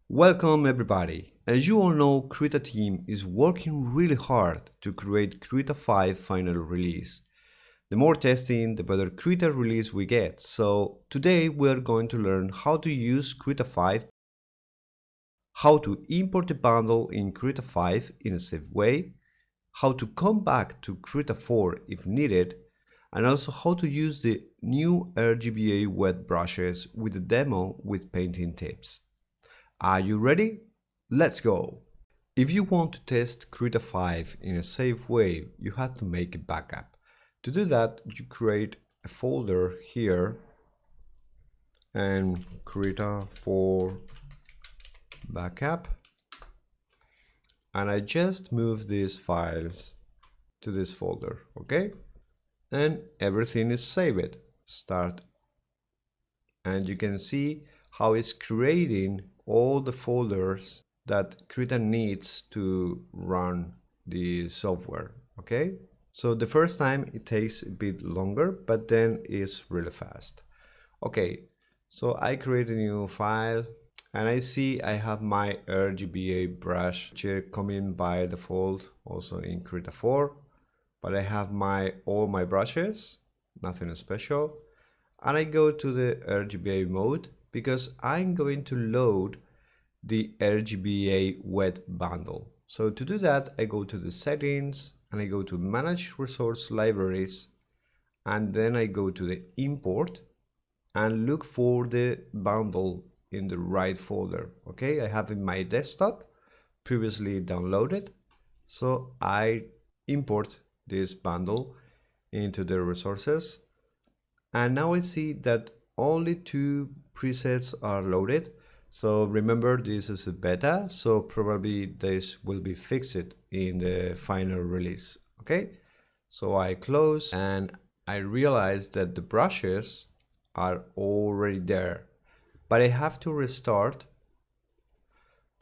Welcome everybody. As you all know, Krita team is working really hard to create Krita 5 final release. The more testing, the better Krita release we get. So today we are going to learn how to use Krita 5, how to import the bundle in Krita 5 in a safe way, how to come back to Krita 4 if needed, and also how to use the new RGBA-wet brushes with the demo with painting tips. Are you ready? Let's go! If you want to test Krita 5 in a safe way, you have to make a backup. To do that, you create a folder here and Krita 4 backup. And I just move these files to this folder, okay? And everything is saved. Start. And you can see how it's creating all the folders that Krita needs to run the software, okay? So the first time it takes a bit longer, but then it's really fast. Okay, so I create a new file and I see I have my RGBA brush coming by default also in Krita 4, but I have all my brushes, nothing special. And I go to the RGBA mode because I'm going to load the RGBA-wet bundle. So to do that, I go to the settings and I go to manage resource libraries, and then I go to the import and look for the bundle in the right folder. Okay, I have in my desktop previously downloaded, so I import this bundle into the resources. And now I see that only 2 presets are loaded. So remember, this is a beta, so probably this will be fixed in the final release. Okay, so I close and I realize that the brushes are already there, but I have to restart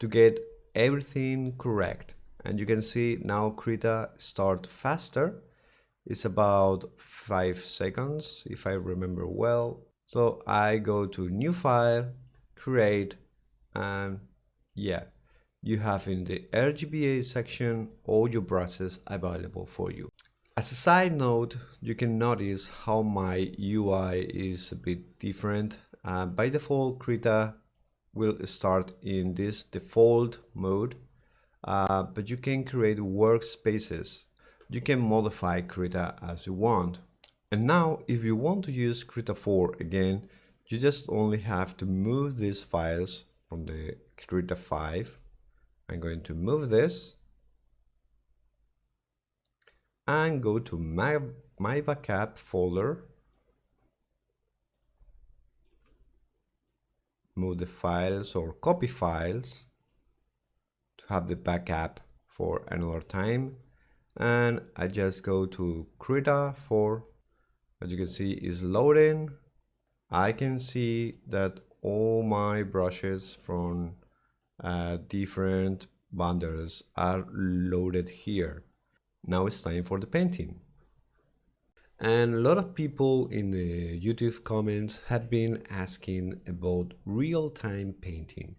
to get everything correct. And you can see now Krita start faster. It's about 5 seconds if I remember well. So I go to new file, create, and yeah, you have in the RGBA section all your brushes available for you. As a side note, you can notice how my UI is a bit different. By default, Krita will start in this default mode, but you can create workspaces. You can modify Krita as you want. And now, if you want to use Krita 4 again, you just only have to move these files from the Krita 5. I'm going to move this and go to my backup folder, move the files or copy files to have the backup for another time, and I just go to Krita 4. As you can see, is loading. I can see that all my brushes from different bundles are loaded here. Now it's time for the painting. And a lot of people in the YouTube comments have been asking about real-time painting.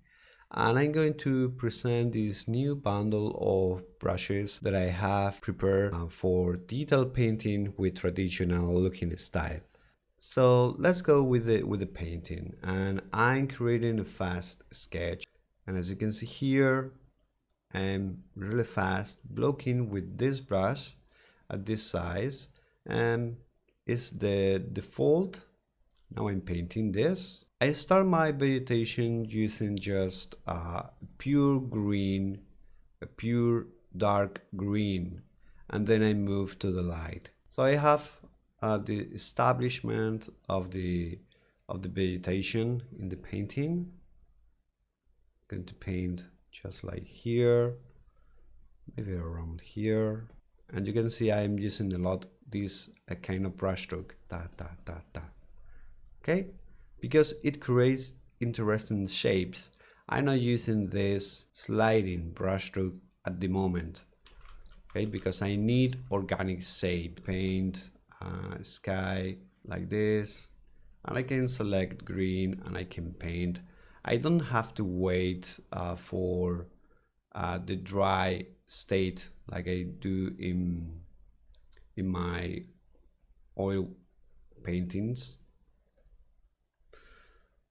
And I'm going to present this new bundle of brushes that I have prepared for detail painting with traditional looking style. So let's go with the painting, and I'm creating a fast sketch. And as you can see here, I'm really fast blocking with this brush at this size, and it's the default. Now I'm painting this. I start my vegetation using just pure green, a pure dark green, and then I move to the light. So I have the establishment of the vegetation in the painting. I'm going to paint just like here, maybe around here, and you can see I'm using a lot this kind of brush stroke, okay, because it creates interesting shapes. I'm not using this sliding brush stroke at the moment, okay, because I need organic shape. Paint sky like this, and I can select green and I can paint I don't have to wait for the dry state like I do in my oil paintings.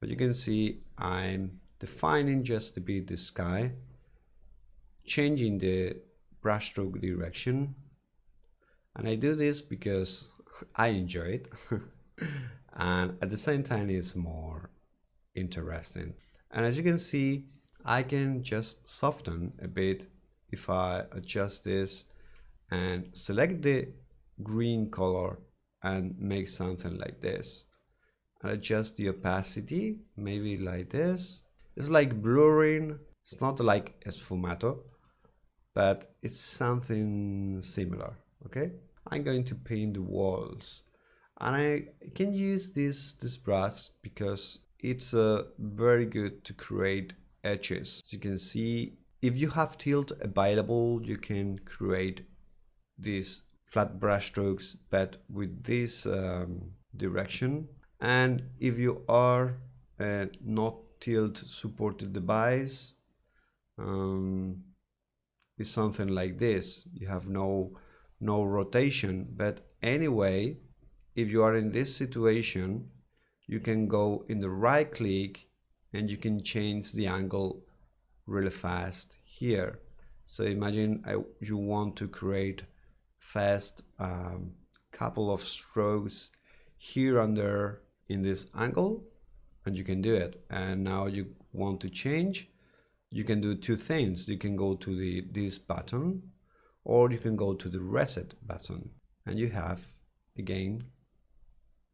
But you can see I'm defining just a bit the sky, changing the brushstroke direction, and I do this because I enjoy it and at the same time it's more interesting. And as you can see, I can just soften a bit if I adjust this and select the green color and make something like this, and adjust the opacity maybe like this. It's like blurring. It's not like esfumato, but it's something similar. Okay, I'm going to paint the walls, and I can use this brush because it's very good to create edges. As you can see, if you have tilt available, you can create these flat brush strokes, but with this direction. And if you are not tilt supported device, it's something like this. You have no rotation. But anyway, if you are in this situation, you can go in the right click and you can change the angle really fast here. So imagine you want to create fast couple of strokes here and there in this angle, and you can do it. And now you want to change, you can do two things. You can go to this button, or you can go to the reset button, and you have again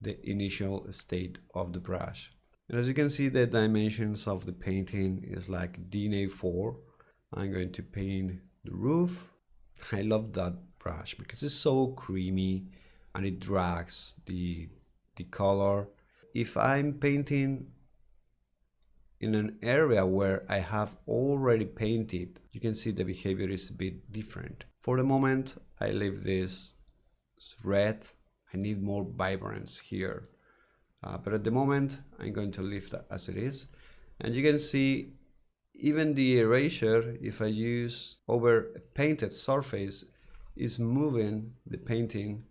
the initial state of the brush. And as you can see, the dimensions of the painting is like DNA4. I'm going to paint the roof. I love that brush because it's so creamy and it drags the color. If I'm painting in an area where I have already painted, you can see the behavior is a bit different. For the moment, I leave this red. I need more vibrance here. But at the moment, I'm going to leave that as it is. And you can see even the erasure, if I use over a painted surface, is moving the painting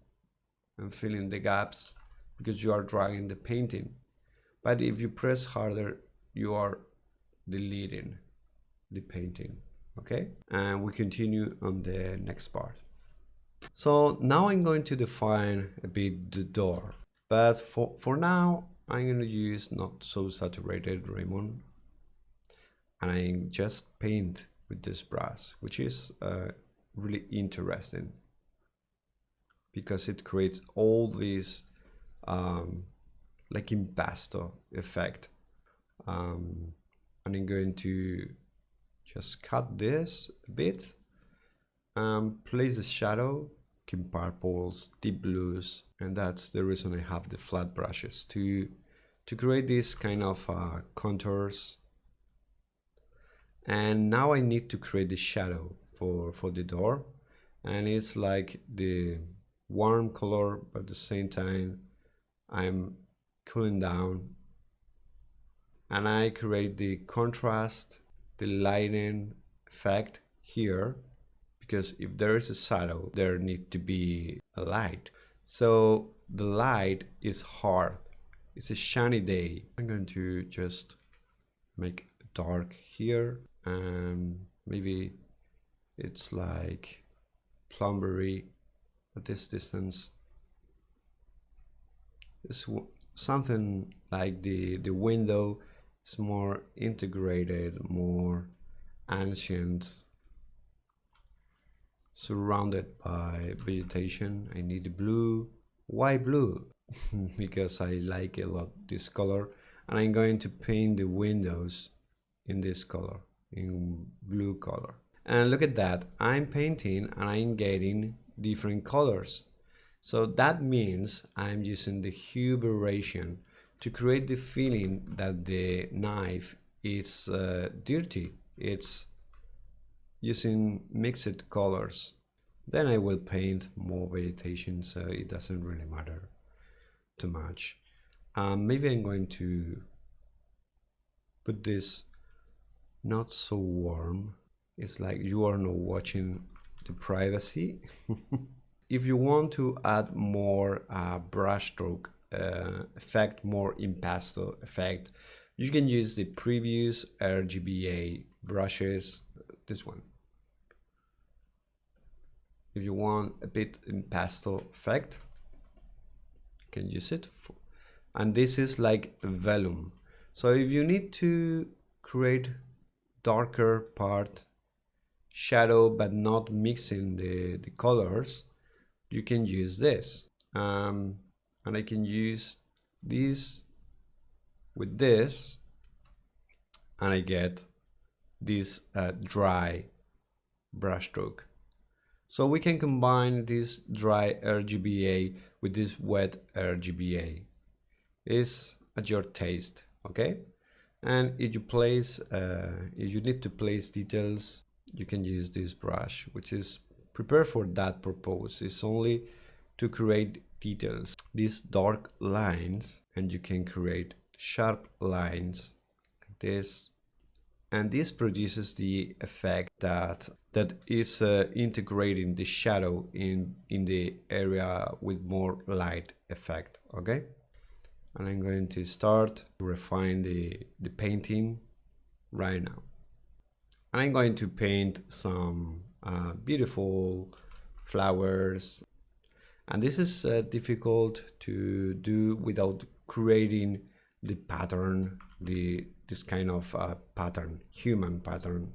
and filling the gaps because you are dragging the painting. But if you press harder, you are deleting the painting. Okay, and we continue on the next part. So now I'm going to define a bit the door, but for now I'm going to use not so saturated Raymond, and I just paint with this brush, which is really interesting because it creates all these like impasto effect. And I'm going to just cut this a bit, place a shadow, in purples, deep blues, and that's the reason I have the flat brushes to create this kind of contours. And now I need to create the shadow for the door, and it's like the warm color, but at the same time I'm cooling down, and I create the contrast, the lighting effect here, because if there is a shadow, there needs to be a light. So the light is hard. It's a shiny day. I'm going to just make dark here, and maybe it's like plumbery at this distance. It's something like the window is more integrated, more ancient, surrounded by vegetation. I need blue. Why blue? Because I like a lot this color, and I'm going to paint the windows in this color, in blue color. And look at that, I'm painting and I'm getting different colors. So that means I'm using the hue aberration to create the feeling that the knife is dirty. It's using mixed colors. Then I will paint more vegetation, so it doesn't really matter too much. Maybe I'm going to put this not so warm. It's like you are not watching the privacy. If you want to add more brushstroke effect, more impasto effect, you can use the previous RGBA brushes, this one. If you want a bit impasto effect, you can use it. And this is like Vellum. So if you need to create darker part, shadow, but not mixing the colors, you can use this. And I can use this with this, and I get this dry brushstroke. So we can combine this dry RGBA with this wet RGBA. It's at your taste, okay? And if you need to place details, you can use this brush, which is prepared for that purpose. It's only to create details, these dark lines, and you can create sharp lines like this. And this produces the effect that is integrating the shadow in the area with more light effect, okay? And I'm going to start to refine the painting right now. And I'm going to paint some beautiful flowers. And this is difficult to do without creating the pattern, this kind of pattern, human pattern.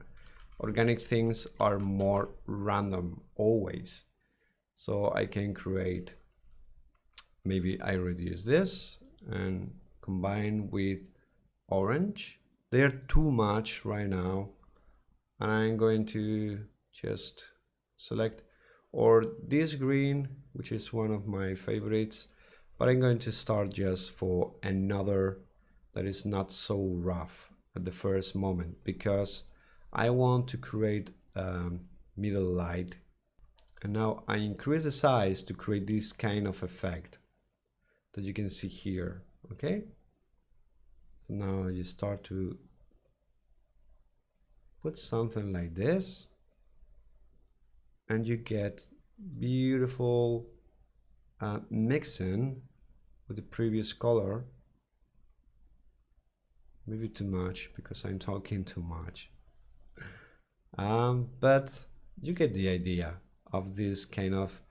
Organic things are more random always. So I can create, maybe I reduce this and combine with orange. They're too much right now, and I'm going to just select, or this green, which is one of my favorites, but I'm going to start just for another that is not so rough at the first moment, because I want to create middle light. And now I increase the size to create this kind of effect that you can see here, okay? So now you start to put something like this, and you get beautiful mixing with the previous color. Maybe too much because I'm talking too much. But you get the idea of this kind of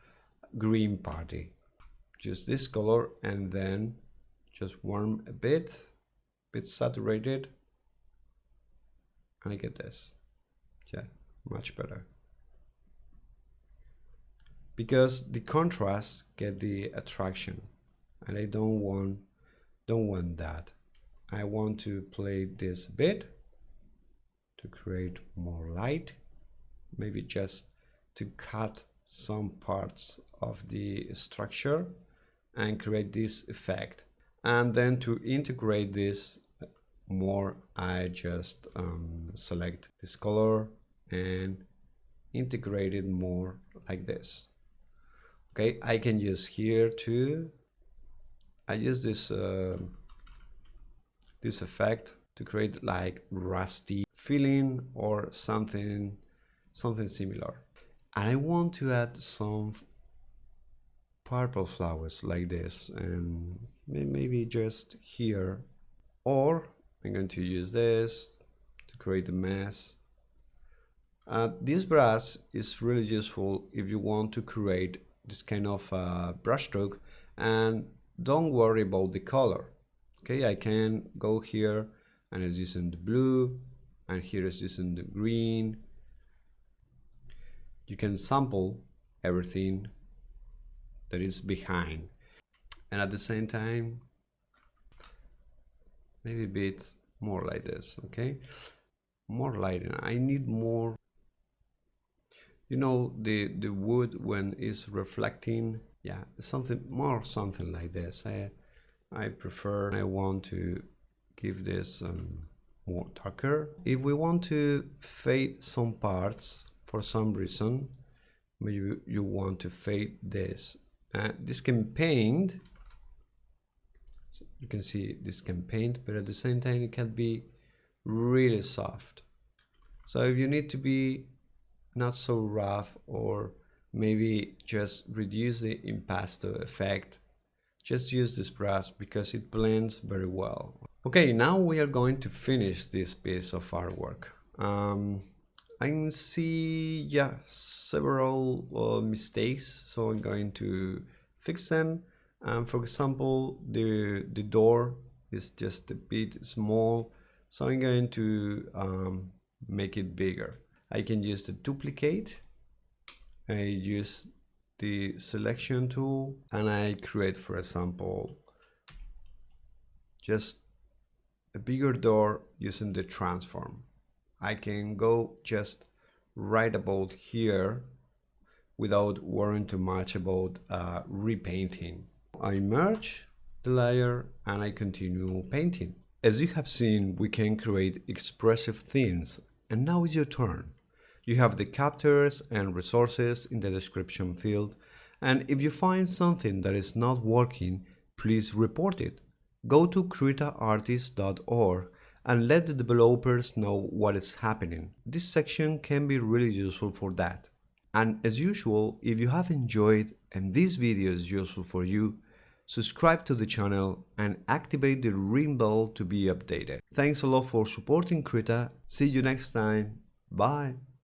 green party. Just this color, and then just warm a bit saturated, and I get this. Yeah, much better. Because the contrast get the attraction, and I don't want that. I want to play this a bit to create more light, maybe just to cut some parts of the structure and create this effect. And then to integrate this more, I just select this color and integrate it more like this. Okay, I can use here too. I use this this effect to create like rusty feeling or something similar. And I want to add some purple flowers like this, and maybe just here, or I'm going to use this to create a mess. This brush is really useful if you want to create this kind of brushstroke and don't worry about the color. Okay, I can go here and it's using the blue, and here is using the green. You can sample everything that is behind, and at the same time maybe a bit more like this. Okay, more lighting. I need more, you know, the wood when it's reflecting. Yeah, something like this. I prefer, I want to give this more darker. If we want to fade some parts for some reason, maybe you want to fade this. This can paint, you can see this can paint, but at the same time it can be really soft. So if you need to be not so rough, or maybe just reduce the impasto effect, just use this brush because it blends very well. Okay, now we are going to finish this piece of artwork. I can see, yeah, several mistakes, so I'm going to fix them. For example, the door is just a bit small, so I'm going to make it bigger. I can use the duplicate. I use the selection tool, and I create, for example, just a bigger door using the transform. I can go just right about here without worrying too much about repainting. I merge the layer and I continue painting. As you have seen, we can create expressive things, and now it's your turn. You have the captures and resources in the description field, and if you find something that is not working, please report it. Go to kritaartist.org and let the developers know what is happening. This section can be really useful for that. And as usual, if you have enjoyed and this video is useful for you, subscribe to the channel and activate the ring bell to be updated. Thanks a lot for supporting Krita. See you next time. Bye.